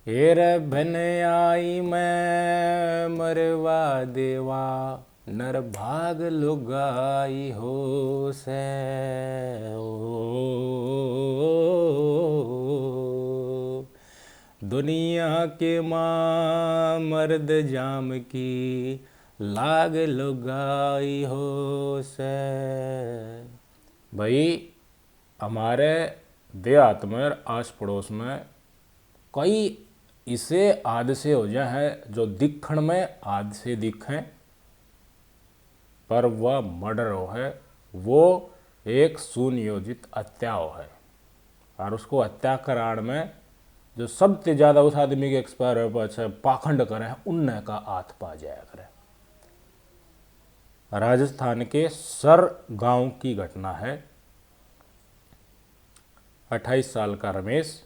हेर बन आई मैं मरवा देवा नर भाग लुगाई हो से ओ। दुनिया के माँ मर्द जाम की लाग लुगाई हो से। भाई हमारे देहात में और आस पड़ोस में कई इसे हादसे हो जाए हैं जो दिखण में हादसे दिखें पर वह मर्डर हो है, वो एक सुनियोजित हत्या हो है। और उसको हत्या कराण में जो सबसे ज़्यादा उस आदमी के एक्सपायर हो पाछे पाखंड करे उनने का हाथ पा जाया करे। राजस्थान के सर गांव की घटना है। 28 साल का रमेश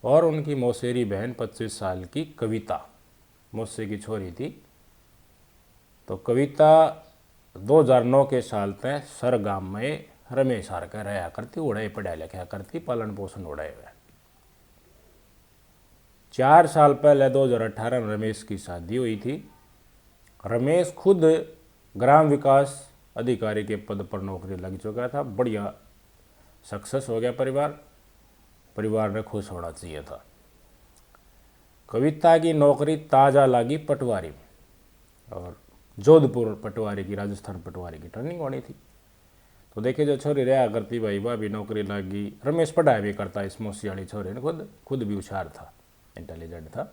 और उनकी मौसेरी बहन 25 साल की कविता, मौसे की छोरी थी। तो कविता 2009 के साल तक सर गांव में रमेश हार कर रहा करती, उड़ाई पढ़ा लिखा करती, पालन पोषण उड़ाए हुए। 4 साल पहले 2018 में रमेश की शादी हुई थी। रमेश खुद ग्राम विकास अधिकारी के पद पर नौकरी लग चुका था, बढ़िया सक्सेस हो गया परिवार ने खुश होना चाहिए था। कविता की नौकरी ताज़ा लगी पटवारी में और जोधपुर पटवारी की, राजस्थान पटवारी की ट्रेनिंग होनी थी। तो देखे जो छोरी रहा करती भाई वह भी नौकरी लगी। रमेश पढ़ाई भी करता, इस मौसी वाली छोरी ने खुद भी होशियार था, इंटेलिजेंट था,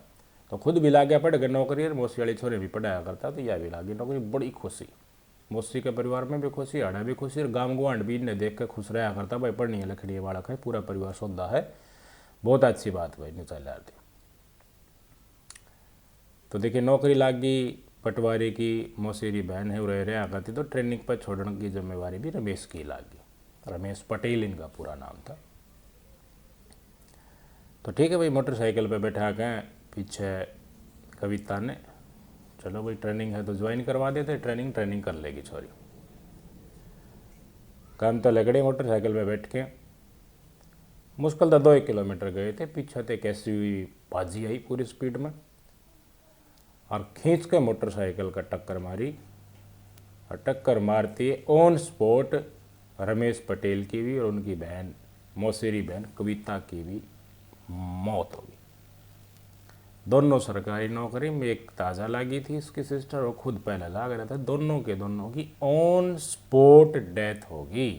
तो खुद भी ला गया पढ़ गया नौकरी। और मौसी वाली छोरी भी पढ़ाया करता, तो यह भी लागी नौकरी। बड़ी खुशी, मौसी के परिवार में भी खुशी, आड़ा भी खुशी, और गाँव गुआंढ भी इन्हें देख कर खुश रहा करता, भाई पढ़नी है लखड़ी बालक है, पूरा परिवार सौदा है, बहुत अच्छी बात भाई नहीं चल रही। तो देखिए नौकरी लागी पटवारी की, मौसेरी बहन है रह रहा करती, तो ट्रेनिंग पर छोड़ने की जिम्मेवारी भी रमेश की लागी। रमेश पटेल इनका पूरा नाम था। तो ठीक है भाई, मोटरसाइकिल पे बैठा के पीछे कविता ने, चलो भाई ट्रेनिंग है तो ज्वाइन करवा देते, ट्रेनिंग कर लेगी छोरी। काम तो लगड़े मोटरसाइकिल पे बैठ के मुश्किल तो 2 किलोमीटर गए थे, पीछे से कैसी हुई बाजी आई पूरी स्पीड में और खींच के मोटरसाइकिल का टक्कर मारी। और टक्कर मारती ऑन स्पॉट रमेश पटेल की भी और उनकी बहन मौसेरी बहन कविता की भी मौत हो गई। दोनों सरकारी नौकरी में, एक ताज़ा लगी थी इसकी सिस्टर और खुद पहले लाग रहा था। दोनों की ऑन स्पॉट डेथ होगी।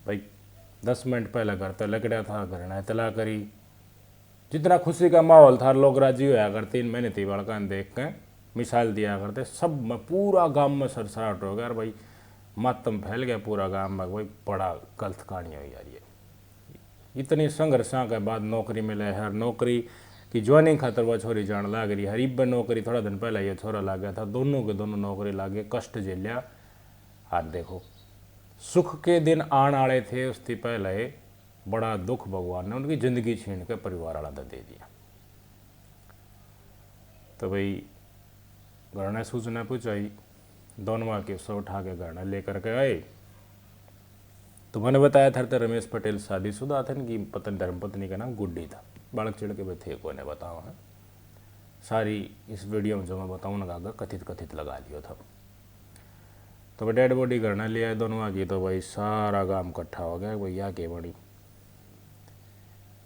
भाई 10 मिनट पहले घर तो लग रहा था, घर ने इतला करी, जितना खुशी का माहौल था लोग राजी होया करते, इन मेहनती बालका देख के मिसाल दिया करते, सब में पूरा गांव में सरसराहट हो गया। भाई मातम फैल गया पूरा गांव में, भाई बड़ा गलत कहानी हुई यार। ये इतनी संघर्षों के बाद नौकरी मिले है, नौकरी की ज्वाइनिंग खातर वह छोरी जान लाग रही। हरीब नौकरी थोड़ा दिन पहले ये छोरा लाग गया था, दोनों के दोनों नौकरी लागे, कष्ट झेलिया। हाथ देखो सुख के दिन आने वाले थे, उससे पहले बड़ा दुख भगवान ने उनकी जिंदगी छीन के परिवार वाला दे दिया। तो भाई घर ने सूचना पूछाई, दोनों के सौ उठा के घर ने लेकर के आए। तो मैंने बताया था तो रमेश पटेल शादीशुदा थे, इनकी पत्नी धर्मपत्नी का नाम गुड्डी था। बालक चिड़ के भाई थे को ने बताओ है, सारी इस वीडियो में जो मैं बताऊँ ना आगे कथित लगा लियो था। तो भाई डेड बॉडी घर ने ले आए दोनों की। तो भाई सारा गांव इकट्ठा हो गया, भैया के बड़ी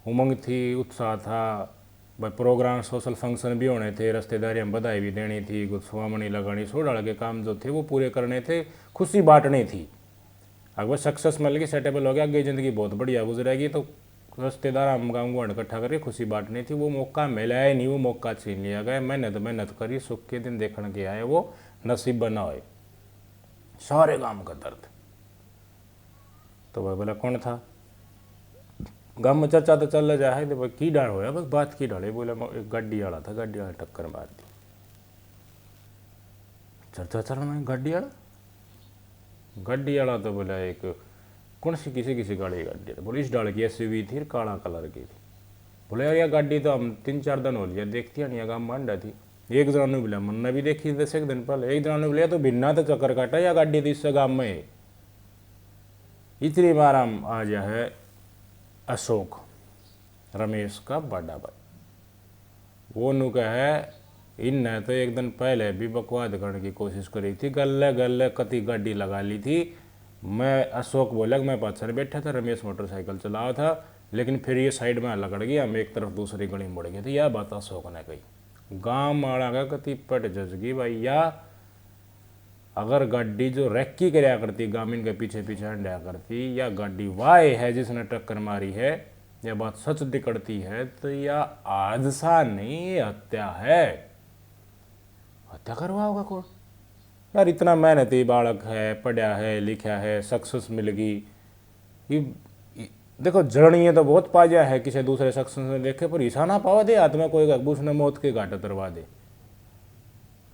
उमंग थी, उत्साह था। भाई प्रोग्राम सोशल फंक्शन भी होने थे, रिश्तेदारी में बधाई भी देनी थी, गुस्वामणी लगानी, सो डाल के काम जो थे वो पूरे करने थे, खुशी बांटनी थी। अगर सक्सेस मिल गई, सेटेबल हो गया, आगे ज़िंदगी बहुत बढ़िया गुजरेगी, तो रिश्तेदार हम गाँव गुआंढ इकट्ठा करके खुशी बांटनी थी। वो मौका मिला ही नहीं, वो मौका छीन लिया गया। मेहनत करी, सुख के दिन देखने के आए, वो नसीब बना हो। सारे गांव का दर्द। तो भाई बोला कौन था, गांव में चर्चा तो चल जाए, तो भाई की डाल होया, बस बात की डाले। बोला एक गाड़ी वाला था, गाड़ी वाला टक्कर मार दी। चर्चा चल रहा गाड़ी वाला तो बोला एक कौन सी किसी गाड़ी बोले इस डाल की एसयूवी थी, काला कलर की थी। बोले यार यह गाड़ी तो हम 3-4 दिन हो लिया देखती नहीं, गाँव में अंडा थी। एक जना ने बोला मन्ना भी देखी 10 एक दिन पहले। एक जना ने बोला तो भिन्ना तो चक्कर काटा या गाड़ी थी इससे गाँव में। इतनी बार हम आ जा है अशोक रमेश का बड़ा भाई। वो नु कहे इनने तो एक दिन पहले भी बकवाद करने की कोशिश करी थी, गले गले कति गाड़ी लगा ली थी। मैं अशोक बोला कि मैं पाछड़ बैठा था, रमेश मोटरसाइकिल चला रहा था, लेकिन फिर ये साइड में लगड़ गया, हम एक तरफ दूसरी गली मुड़ गए थे। यह बात अशोक ने कही। गांव माड़ा का कति पट जजगी भाई। या अगर गाड़ी जो रेक्की कराया करती गामीन के पीछे पीछे हंडा करती, या गाड़ी वाय है जिसने टक्कर मारी है, यह बात सच दिखती है, तो यह हादसा नहीं, ये हत्या है। हत्या करवा होगा कौन यार? इतना मेहनती बालक है, पढ़ा है, लिखा है, सक्सेस मिल गई। देखो जड़नी तो बहुत पाजा है किसी दूसरे शख्स ने देखे, पर ईसा ना पावा दे हाथ में कोई उसने मौत के घाट उतरवा दे।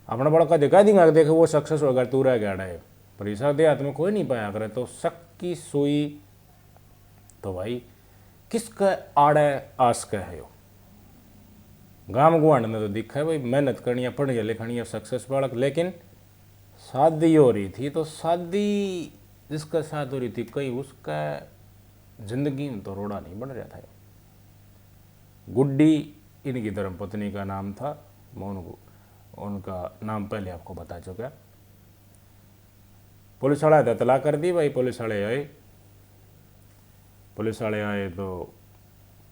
अपना बड़ा का दिखा देंगे देखो वो सक्सेस होगा, तू रह गया है, पर ईसा दे हाथ में कोई नहीं पाया करे। तो शक की सुई तो भाई किसका आड़े आस का है। गांव गुआंड ने तो दिखा है भाई मेहनत करनी है, पढ़नी लिखनी है, सक्सेस बालक। लेकिन शादी हो रही थी, तो शादी जिसका साथ हो रही थी कहीं उसका जिंदगी में तो रोड़ा नहीं बन रहा था। गुड्डी इनकी धर्मपत्नी का नाम था। मैं उनका नाम पहले आपको बता चुका। पुलिस वाले इतला कर दी भाई। पुलिस वाले आए तो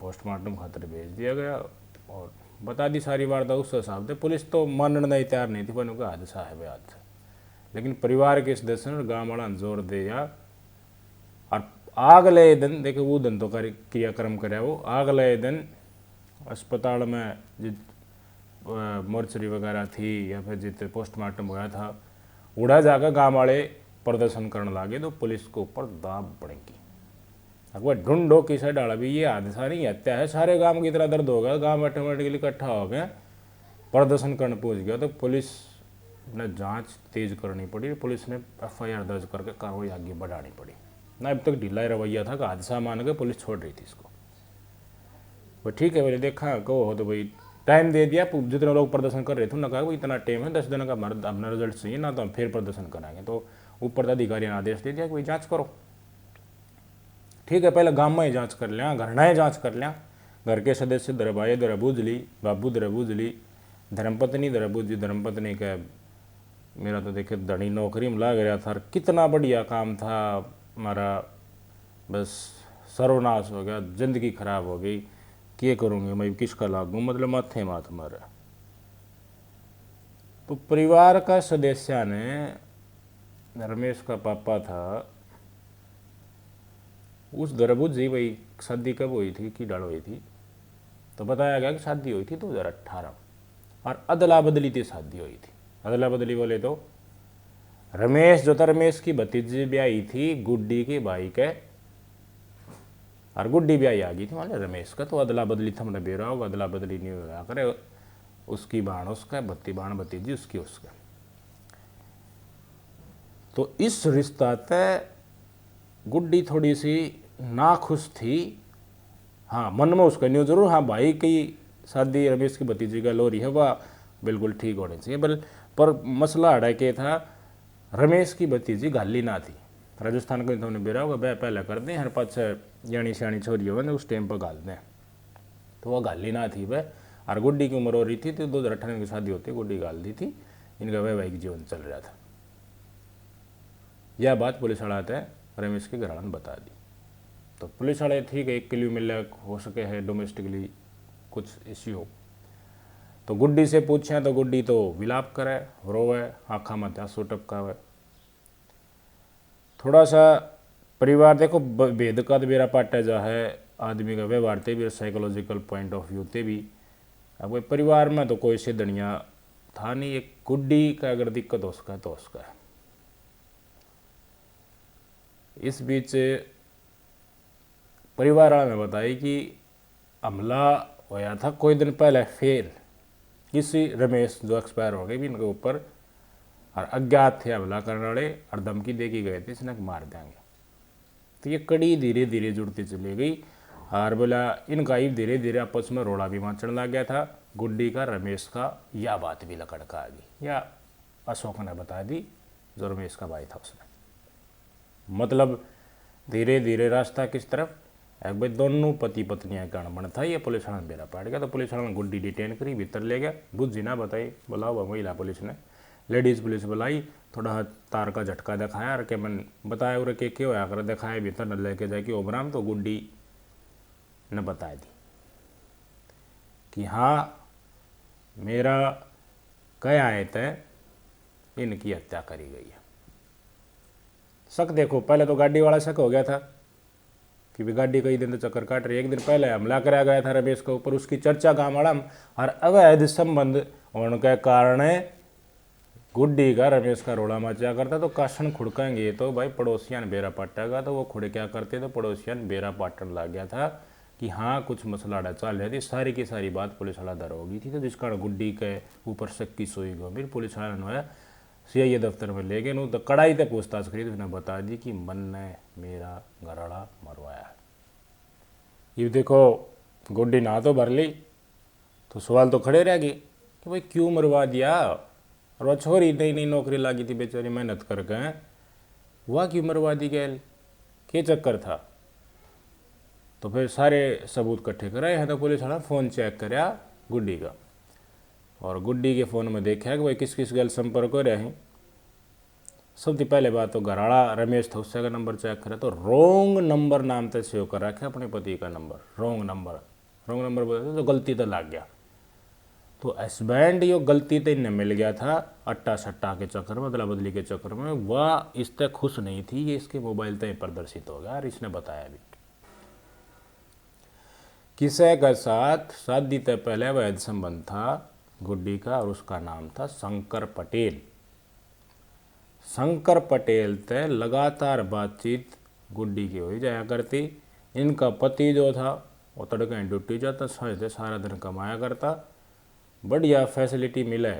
पोस्टमार्टम खातर भेज दिया गया और बता दी सारी वारदात उस हिसाब से। पुलिस तो मानने तैयार नहीं थी, पर उनका हादसा है भाई हादसा। लेकिन परिवार के सदस्य ने गाँव वाला जोर दिया और अगले दिन देखो वो दिन तो क्रियाक्रम करे। वो अगले दिन अस्पताल में जित मोर्चरी वगैरह थी या फिर जितने पोस्टमार्टम हुआ था, उड़ा जाकर गाँव वाले प्रदर्शन करने लगे। तो पुलिस के ऊपर दाब पड़ेगी। अगर ढूंढो किसे डाला भी ये हादसा नहीं हत्या है, सारे गांव की तरह दर्द हो गया, गांव ऑटोमेटिकली इकट्ठा हो गए, प्रदर्शन करने पहुंच गया। तो पुलिस ने जांच तेज करनी पड़ी। पुलिस ने FIR दर्ज करके कार्रवाई आगे बढ़ानी पड़ी ना। अब तक ढीला रवैया था कि हादसा मान के पुलिस छोड़ रही थी इसको। वो ठीक है भाई, देखा कहो हो तो भाई टाइम दे दिया। जितने लोग प्रदर्शन कर रहे थे उन्होंने कहा भाई इतना टाइम है, 10 दिन का अपना रिजल्ट चाहिए ना, तो हम फिर प्रदर्शन कराएंगे। तो ऊपर अधिकारी ने आदेश दे दिया कि भाई जाँच करो। ठीक है, पहले गांव में ही जांच कर लिया, घरनाएँ जांच कर लिया, घर के सदस्य दर भाई दर बूझ ली, बाबू दर बूझ ली, धर्मपत्नी दर बूझ ली। धर्मपत्नी का मेरा तो देखे धनी नौकरी में लग गया था, कितना बढ़िया काम था हमारा, बस सर्वनाश हो गया, जिंदगी खराब हो गई, क्या करूँगी मैं, किसका लागू, मतलब माथे माथ मारा। तो परिवार का सदस्य ने, रमेश का पापा था, उस दरबुज जी भाई शादी कब हुई थी, की डाल हुई थी, तो बताया गया कि शादी हुई थी 2018 और अदला बदली थी शादी हुई थी। अदला बदली बोले तो रमेश जो था, रमेश की भतीजी ब्याही थी गुड्डी के भाई के, और गुड्डी ब्याही आ गई थी मान रमेश का। तो अदला बदली था, हमने बेरा होगा, अदला बदली नहीं हुआ करे, उसकी बाण उसका, बाण भतीजी उसकी उसका। तो इस रिश्ता तय गुड्डी थोड़ी सी नाखुश थी। हाँ, मन में उसका न्यू जरूर, हाँ भाई की शादी रमेश की भतीजी का लोरी है वह बिल्कुल ठीक होनी चाहिए। पर मसला अड़ा के था, रमेश की भतीजी गाली ना थी। राजस्थान को तुमने बेरा होगा, वह पहले कर दें, हर पास यानी श्याणी छोरी हो उस टाइम पर गाल दें, तो वह गाली ना थी वह। और गुड्डी की उम्र हो रही थी, तो 2018 की शादी होती, गुड्डी गाल दी थी, इनका वैवाहिक जीवन चल रहा था। यह बात पुलिस वाला आते हैं रमेश के घरवाला ने बता दी। तो पुलिस वाले ठीक है, एक क्ल्यू मिल हो सके है डोमेस्टिकली कुछ इश्यू हो। तो गुड्डी से पूछें तो गुड्डी तो विलाप करे, रोवे, आँखा में आंसू टपकावे। थोड़ा सा परिवार देखो भेद का बेरा पाटा जा है, आदमी का व्यवहार ते भी, साइकोलॉजिकल पॉइंट ऑफ व्यू ते भी। अब परिवार में तो कोई सिद्धनिया था नहीं, एक गुड्डी का अगर दिक्कत हो सका है तो उसका है। इस बीच परिवार वाले ने बताई कि हमला होया था कोई दिन पहले, फिर किसी रमेश जो एक्सपायर हो गए भी इनके ऊपर, और अज्ञात थे हमला करने वाले, और धमकी दे के गए थे इसने मार देंगे। तो ये कड़ी धीरे धीरे जुड़ती चली गई, और बोला इनका ही धीरे धीरे आपस में रोड़ा भी मचने लग गया था। गुड्डी का रमेश का यह बात भी लकड़का आ गई, या अशोक ने बता दी जो रमेश का भाई था उसने। मतलब धीरे धीरे रास्ता किस तरफ, एक भाई दोनों पति पत्नियां का बना था, ये पुलिस वाला बेरा पाट गया। तो पुलिस वाला ने गुड्डी डिटेन करी, भीतर ले गया, बुझी ना बताई, बुलाओ महिला पुलिस ने, लेडीज पुलिस बुलाई, थोड़ा तार का झटका दिखाया और के मन बताया उरे के क्यों होया कर दिखाया, भीतर न लेके जाके ओबराम। तो गुड्डी ने बता दी कि हाँ मेरा क्या आए थे, इनकी हत्या करी गई है। शक देखो, पहले तो गाड़ी वाला शक हो गया था कि भी गाड़ी कई दिन तो चक्कर काट रही है। एक दिन पहले हमला कराया गया था रमेश के ऊपर, उसकी चर्चा गाँव वाला और अवैध संबंध होने के कारण गुड्डी का रमेश का रोड़ा मचा करता। तो काशन खुड़केंगे तो भाई पड़ोसियान बेरा पाटेगा। तो वो खुड़ क्या करते तो पड़ोसियान बेरा पाटन लग गया था कि हाँ कुछ मसलाड़ा चल रही थी। सारी की सारी बात पुलिस वाला दर हो गई थी। तो जिस कारण गुड्डी के ऊपर शक की सोई गंभीर, पुलिस वाला ने सीआईए दफ्तर में ले गए। नु तो कड़ाई तक पूछताछ करी तो उसने बता दी कि मन ने मेरा घरड़ा मरवाया है। ये देखो गुड्डी ना तो भर ली, तो सवाल तो खड़े रह गए कि भाई क्यों मरवा दिया, और वह छोरी नई नई नौकरी लगी थी बेचारी मेहनत करके, वह क्यों मरवा दी गैल, क्या चक्कर था। तो फिर सारे सबूत इकट्ठे कराए हैं। तो पुलिस वाला फ़ोन चेक कराया गुड्डी का, और गुड्डी के फ़ोन में देखा कि भाई किस किस गल संपर्क हो रहे हैं। सबसे पहले बात तो घराड़ा रमेश था, उससे का नंबर चेक करा तो रोंग नंबर नाम से सेव कर रखा अपने पति का नंबर, रोंग नंबर बोलते तो गलती तो लग गया। तो हस्बैंड यो गलती तो इन्हें मिल गया था अट्टा सट्टा के चक्कर में, बदला बदली के चक्कर में। वह इससे खुश नहीं थी, ये इसके मोबाइल तक प्रदर्शित हो गया और इसने बताया भी किसी के साथ शादी से पहले वैध संबंध था गुड्डी का, और उसका नाम था शंकर पटेल। शंकर पटेल से लगातार बातचीत गुड्डी की हो जाया करती। इनका पति जो था वो तड़के ड्यूटी जाता, समझते सारा दिन कमाया करता, बढ़िया फैसिलिटी मिले,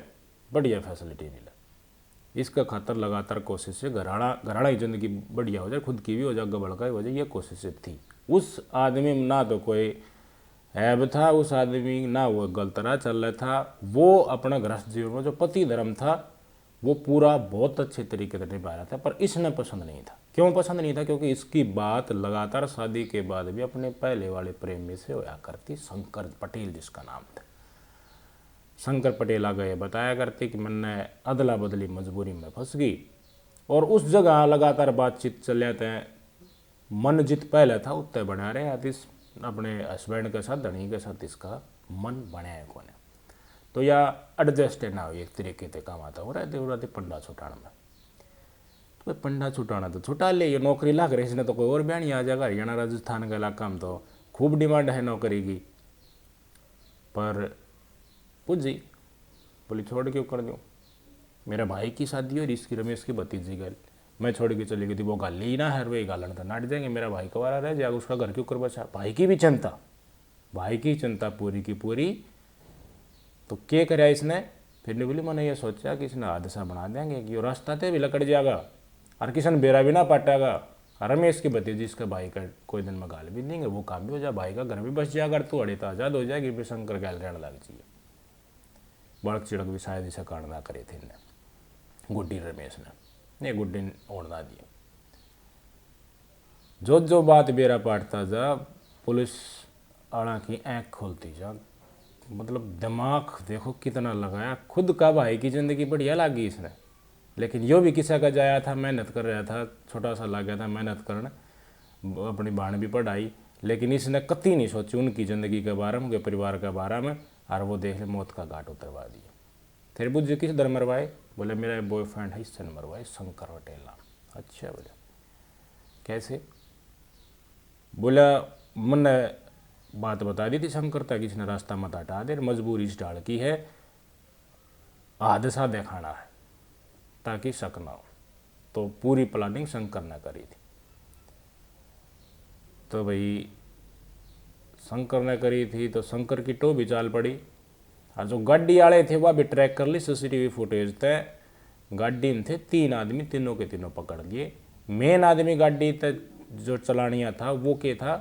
इसका खातर लगातार कोशिश है घराड़ा की जिंदगी बढ़िया हो जाए, खुद की भी हो जाए, गबड़का हो जाए, ये कोशिश थी। उस आदमी में ना तो कोई ऐब था, उस आदमी ना वो गलत राह चल रहा था। वो अपना गृहस्थ जीवन में जो पति धर्म था वो पूरा बहुत अच्छे तरीके से निभा रहा था, पर इसने पसंद नहीं था। क्यों पसंद नहीं था? क्योंकि इसकी बात लगातार शादी के बाद भी अपने पहले वाले प्रेमी से होया करती, शंकर पटेल जिसका नाम था। शंकर पटेल आगे बताया करती कि मैंने अदला बदली मजबूरी में फंस गई, और उस जगह लगातार बातचीत चल जाते हैं। मन जित पहले था उत्ते बना रहे आतिश अपने हस्बैंड के साथ, धनी के साथ इसका मन बनाया कोने। तो या एडजस्ट ना हो एक तरीके से काम आता हो रहा थे पंडा छुटाने में। तो पंडा छुटाना तो छुटा ले, ये नौकरी लाग रही इसने तो कोई और बयानी आ जाएगा। हरियाणा राजस्थान के इलाका में तो खूब डिमांड है नौकरी की, पर पूजी बोली छोड़ क्यों कर दूँ, मेरे भाई की शादी और इसकी रमेश की भतीजी गल, मैं छोड़ के चली गई थी। वो गाली ही ना है, वही गालन था नाट जाएंगे, मेरा भाई कवारा रह जाएगा, उसका घर क्यों कर बचा। भाई की भी चिंता, भाई की चिंता पूरी की पूरी। तो क्या कराया इसने, फिर ने बोली मैंने ये सोचा कि इसने हादसा बना देंगे कि वो रास्ता थे भी लकड़ जाएगा और किसान बेरा भी ना पाटेगा, रमेश की भतीजी इसके भाई का कोई दिन में गाल भी देंगे, वो काम भी हो जाए, भाई का घर भी बच जाएगा, तू अड़े तो आज़ाद हो जाएगी, फिर शंकर गैल रहने लग चाहिए। बड़क चिड़क भी शायद इसे कांड ना करे थे इन्हें, गुड्डी रमेश ने गुड्डी ओढ़ना दिया। जो बात बेरा पाटता जा, पुलिस आड़ा की आँख खोलती जा, मतलब दिमाग देखो कितना लगाया। खुद का भाई की ज़िंदगी बढ़िया लगी इसने, लेकिन यो भी किसी का जाया था, मेहनत कर रहा था, छोटा सा लग गया था मेहनत करने, अपनी बहन भी पढ़ाई, लेकिन इसने कतई नहीं सोची उनकी ज़िंदगी के बारे में, उनके परिवार के बारे में, और वो देख ले मौत का घाट उतरवा दिया। फिर बुझ किस दर मरवाए, बोले मेरा बॉयफ्रेंड है इससे मरवाए, शंकर पटेल नाम। अच्छा बोले कैसे, बोला मैंने बात बता दी थी शंकर तक, इसने रास्ता मत हटा दे, मजबूरी इस डाल की है, हादसा दिखाना है ताकि शक ना हो। तो पूरी प्लानिंग शंकर ने करी थी। तो भाई शंकर ने करी थी तो शंकर की टो भी चाल पड़ी, और जो गाड़ी वाले थे वह भी ट्रैक कर ली सीसीटीवी फुटेज थे। गाड़ी में थे 3 आदमी, तीनों के तीनों पकड़ लिए। मेन आदमी गाड़ी ते जो चलानिया था वो क्या था,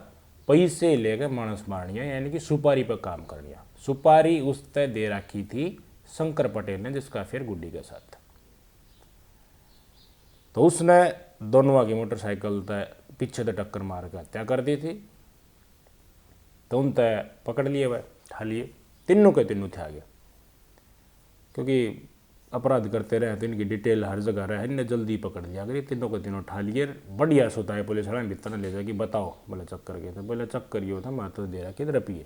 पैसे लेकर मानस मारनिया, यानी कि सुपारी पर काम करनिया। सुपारी उस तय दे रखी थी शंकर पटेल ने, जिसका फिर गुड्डी के साथ था। तो उसने दोनों की मोटरसाइकिल तय पीछे से टक्कर मार के हत्या कर दी थी। तो उन तय पकड़ लिए वह ठा लिए, तीनों के तीनों थे आ गया, क्योंकि अपराध करते रहे तो इनकी डिटेल हर जगह रहे, इनने जल्दी पकड़ लिया। अगर ये तीनों के तीनों ठा लिए, बढ़िया सोता है पुलिस वाला भीतर ले जाए कि बताओ, बोले चक्कर के थे, बोले चक्कर ये था मैं तो दे रहा किधर पिए।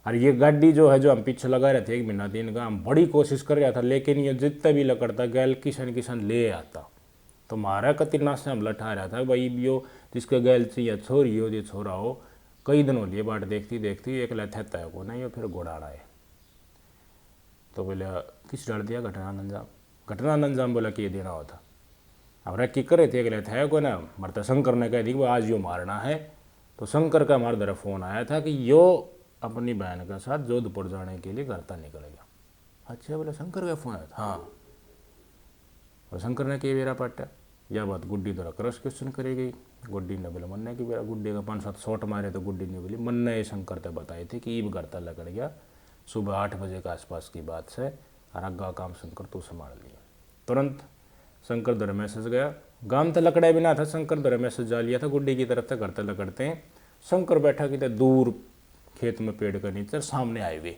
और ये गाड़ी जो है जो हम पीछे लगा रहे थे 1 महीना 3 का, हम बड़ी कोशिश कर रहा था, लेकिन ये जितना भी लकड़ता गैल किसान ले आता, तो मारा कतिरना से हम लठा रहा था भाई यो जिसके गैल चाहिए छोरी हो ये छोरा हो, कई दिनों लिए बाट देखती देखती एक लथता है को नहीं, ये फिर घोड़ा है। तो बोले किस डाल दिया घटना अंजाम बोला कि ये देना होता। अब रैकी करे थे अगले थे को ना, मरता शंकर ने कह दी कि आज यो मारना है। तो शंकर का हमारे तरफ फोन आया था कि यो अपनी बहन के साथ जोधपुर जाने के लिए घर तक निकलेगा। अच्छा बोले शंकर का फोन आया था, हाँ। और शंकर ने कही मेरा पाटा यह बात गुड्डी द्वारा क्रॉस क्वेश्चन करी गई। गुड्डी ने बोले मन ने कि मेरा गुड्डी का 5-7 शॉट मारे, तो गुड्डी ने बोली मन ने ये शंकर तक बताई थी कि ईब घर तक लकड़ गया, सुबह 8 बजे के आसपास की बात है, और अग्गा काम शंकर तू संभाल लिया। तुरंत शंकर द्वारा मैसेज गया, गांव तक लकड़ा भी ना था, शंकर द्वारा मैसेज जा लिया था गुड्डी की तरफ से, घर तक लकड़ते हैं। शंकर बैठा कि दूर खेत में पेड़ के नीचे सामने हाईवे,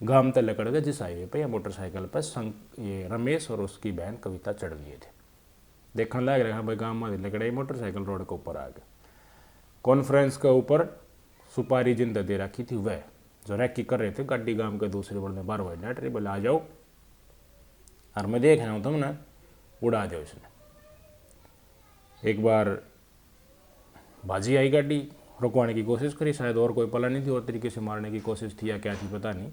गांव तक लकड़ गए, जिस हाईवे पे या मोटरसाइकिल पर ये रमेश और उसकी बहन कविता चढ़ लिए थे। देखने लग रहा भाई गांव में लकड़े मोटरसाइकिल रोड के ऊपर आ गए। कॉन्फ्रेंस के ऊपर सुपारी जिंदा दे रखी थी, वह जो रैकी कर रहे थे गाड़ी गांव के दूसरे बड़े 12 बजे नेट बोले आ जाओ, और मैं देख रहा हूँ तुमने उड़ा दो इसने। एक बार बाजी आई, गाड़ी रुकवाने की कोशिश करी, शायद और कोई पला नहीं थी, और तरीके से मारने की कोशिश थी या क्या थी पता नहीं,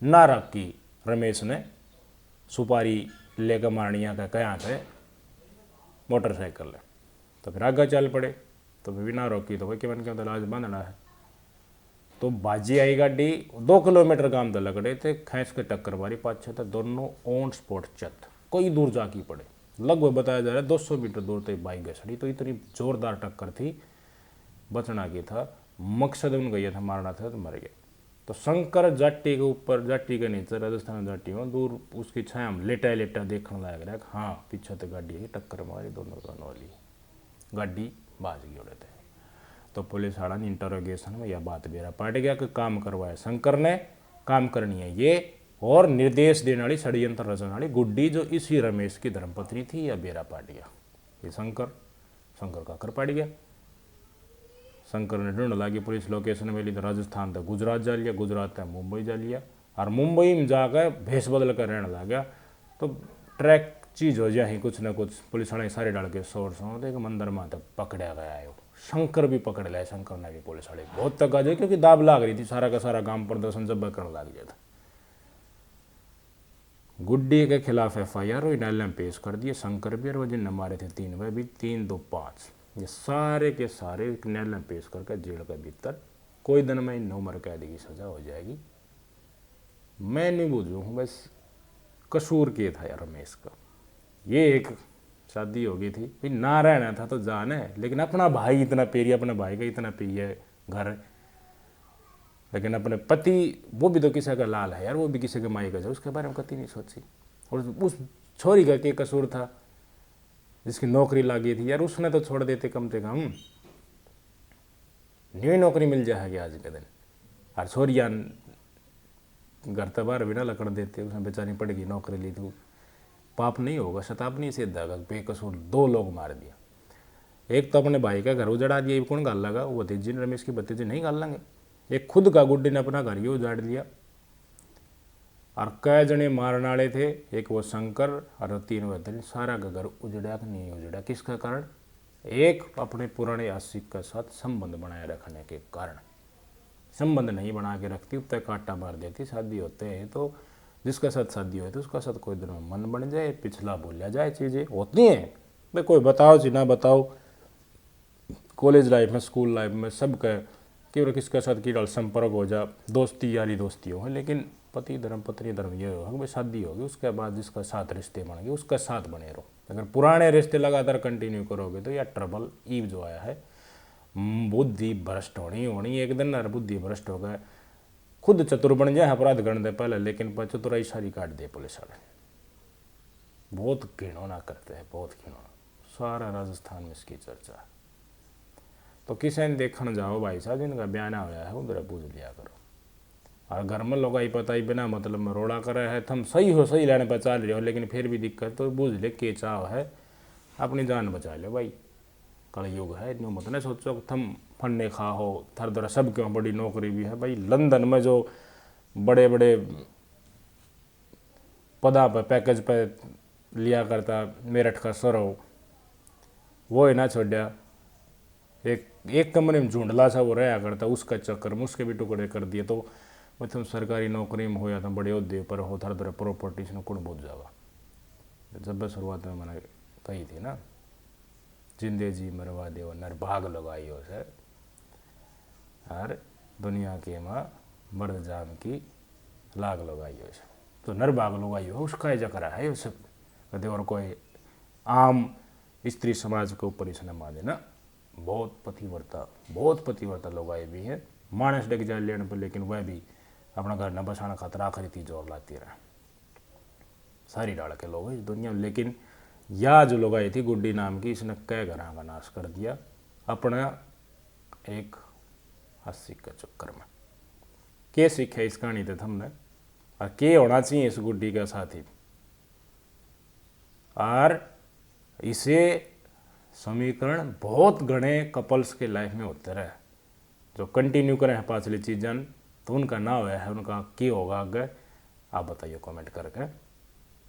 ना रखी रमेश ने सुपारी लेकर मारनिया का कहा थे मोटरसाइकिल है। तो फिर आगे चल पड़े, तो फिर भी ना रोकी, तो भाई मन के लाज बांधना है। तो बाजी आई गाड़ी 2 किलोमीटर काम तो लगड़े थे, खींच के टक्कर मारी पाछे, तो दोनों ऑन स्पॉट चत कोई दूर जाकी पड़े। लगभग बताया जा रहा है 200 मीटर दूर तक बाइक घसड़ी, तो इतनी जोरदार टक्कर थी, बचना की था, मकसद उनका यह था मारना था, तो मर गया। तो शंकर जाटी के ऊपर, जाटी के नीचे राजस्थान जाटी में दूर उसकी छाया में लेटा लेटा देखने लग रहा है, हाँ पीछे तो गाड़ी है, टक्कर मारी दोनों वाली, गाड़ी बाज गई उड़े थे। तो पुलिस वाला इंटरोगेशन में यह बात बेरा पाट गया कि काम करवाया शंकर ने, काम करनी है ये, और निर्देश देने वाली षड्यंत्र रचने वाली गुड्डी जो इसी रमेश की धर्मपत्नी थी, यह बेरा पाट गया। ये शंकर का कर पाट गया। शंकर ने ढूंढ लागी पुलिस लोकेशन में ली, तो राजस्थान तक गुजरात जा लिया, गुजरात तक मुंबई जा लिया, और मुंबई में जाकर भेस बदल कर रहने लगा। तो ट्रैक चीज़ हो जाए कुछ ना कुछ, पुलिस वाले सारे डाल के सोर्स हो, तो मंदिर में तक पकड़ा गया है। शंकर भी पकड़ लिया, शंकर ने भी पुलिस वाले बहुत तक आ जाए, क्योंकि दाब लाग रही थी, सारा का सारा काम प्रदर्शन जब करने लग गया था। गुड्डी के खिलाफ FIR और न्यायालय में पेश कर दिए, शंकर भी और वो जिन मारे थे 3 वह भी 3, 2, 5 ये सारे के सारे न्यायालय में पेश करके जेल के भीतर कोई दिन में इन उम्र कैद की सजा हो जाएगी। मैं नहीं बूझू हूँ, बस कसूर के था यार रमेश का। ये एक शादी हो गई थी भाई, ना रहना था तो जाने, लेकिन अपना भाई इतना पेरी, अपने भाई का इतना पेरी घर, लेकिन अपने पति वो भी तो किसी का लाल है यार, वो भी किसी के माई का, उसके बारे में कभी नहीं सोची। और उस छोरी का क्या कसूर था जिसकी नौकरी लगी थी यार, उसने तो छोड़ देते कम से कम, नई नौकरी मिल जाएगी आज के दिन। और छोरिया घर तबार भी ना लकड़ देते, उसने बेचारी पड़ेगी नौकरी ली, तो पाप नहीं होगा, शताब नहीं सीधा बेकसूर 2 लोग मार दिया। एक तो अपने भाई का घर उजड़ा दिया, कौन गाल लगा, वो भतीजी रमेश की भतीजी नहीं गाल लेंगे। एक खुद का गुड्डी ने अपना घर ही उजाड़ दिया। और कई जने मारने वाले थे, एक वो शंकर और 3 बहत्तरीन, सारा का घर उजड़ा कि नहीं उजड़ा, किसका कारण, एक अपने पुराने आशिक के साथ संबंध बनाए रखने के कारण। संबंध नहीं बना के रखती उब तक कांटा मार देती। शादी होते हैं तो जिसके साथ शादी होती है उसका साथ कोई दिन में मन बन जाए, पिछला भूल जाए, चीज़ें होती हैं भाई, कोई बताओ जी ना बताओ, कॉलेज लाइफ में स्कूल लाइफ में सबका केवल किसके साथ की संपर्क हो जा, दोस्ती यारी दोस्ती हो, लेकिन पति धर्म पत्नी धर्म ये होगा भाई, शादी होगी उसके बाद जिसका साथ रिश्ते बन गए उसका साथ बने रहो। अगर पुराने रिश्ते लगातार कंटिन्यू करोगे तो यह ट्रबल ईव जो आया है, बुद्धि भ्रष्ट होनी एक दिन, और बुद्धि भ्रष्ट हो गए, खुद चतुर बन जाए अपराध गण दे पहले, लेकिन पर चतुराई सारी काट दे पुलिस वाले। बहुत घिनौना करते हैं, बहुत घिनौना, सारा राजस्थान में इसकी चर्चा है। तो किसी ने देखने जाओ भाई साहब जिनका ब्याह ना होया है उधर पूछ लिया करो। और घर में लोग आई पता ही बिना मतलब में रोड़ा करे है, थम सही हो सही लेने पर चाल रहे हो लेकिन फिर भी दिक्कत तो बूझ ले के चाव है, अपनी जान बचा लो भाई। कलयुग है, न्यू मत ना सोचो कि थम फंडे खा हो थर दर सब क्यों बड़ी नौकरी भी है भाई। लंदन में जो बड़े बड़े पदा पर पैकेज पर लिया करता मेरठ का सरो, वो है ना छोड़ा एक एक कमरे में झुंडला सा वो रहा करता, उसका चक्कर में उसके भी टुकड़े कर दिए। तो मतलब सरकारी नौकरी में हो या तो बड़े उद्योग पर हो थर दर प्रॉपर्टीज ने कुण बुझ जावा। जब शुरुआत में मैंने कही थी ना, जिंदे जी मरवा दे नर भाग लगाइयो से, और दुनिया के माँ मर्द जान की लाग लगाइयो से। तो नर भाग लगाइयो उसका जकरा है सब कदे, और कोई आम स्त्री समाज के ऊपर इसने मा देना। बहुत पतिव्रता लोग आए भी हैं, मानस डग जाए लेने पर, लेकिन वह भी अपना घर न बसाना खातर आखिरी तीज और लाती रहे सारी डाल के लोग इस दुनिया में। लेकिन या जो लोग आई थी गुड्डी नाम की, इसने कई घरों का नाश कर दिया अपना एक हंसी के चक्कर में। के सीखे इस कहानी से हमने, और के होना चाहिए इस गुड्डी का साथी। और इसे समीकरण बहुत घने कपल्स के लाइफ में होते रहे जो कंटिन्यू करें हैं पाछली चीज़न, तो उनका ना हुआ है, उनका क्या होगा आगे आप बताइए कमेंट करके।